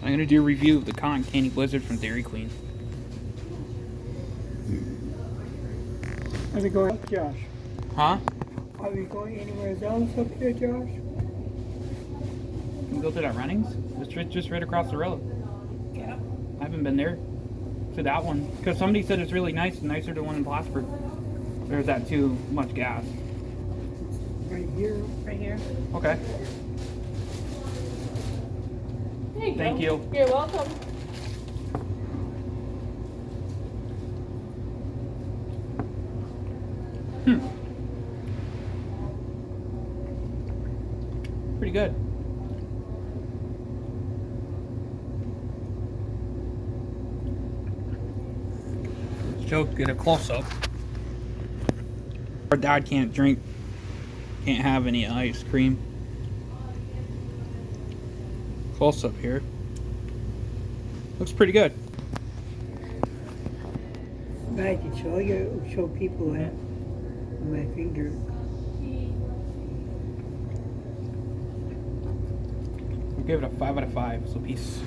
I'm gonna do a review of the Cotton Candy Blizzard from Dairy Queen. Are we going up, Josh? Huh? Are we going anywhere else up here, Josh? Can we go to that Runnings? Just right across the road. Yeah. I haven't been there to that one because somebody said it's really nice, nicer than one in Plattsburgh. There's that too much gas. Right here. Right here. Okay. There you Thank go. you. You're welcome. Pretty good. Joe, get a close up. Our dad can't have any ice cream. Close up here. Looks pretty good. I can show people that on my finger. We'll give it a 5 out of 5. So peace.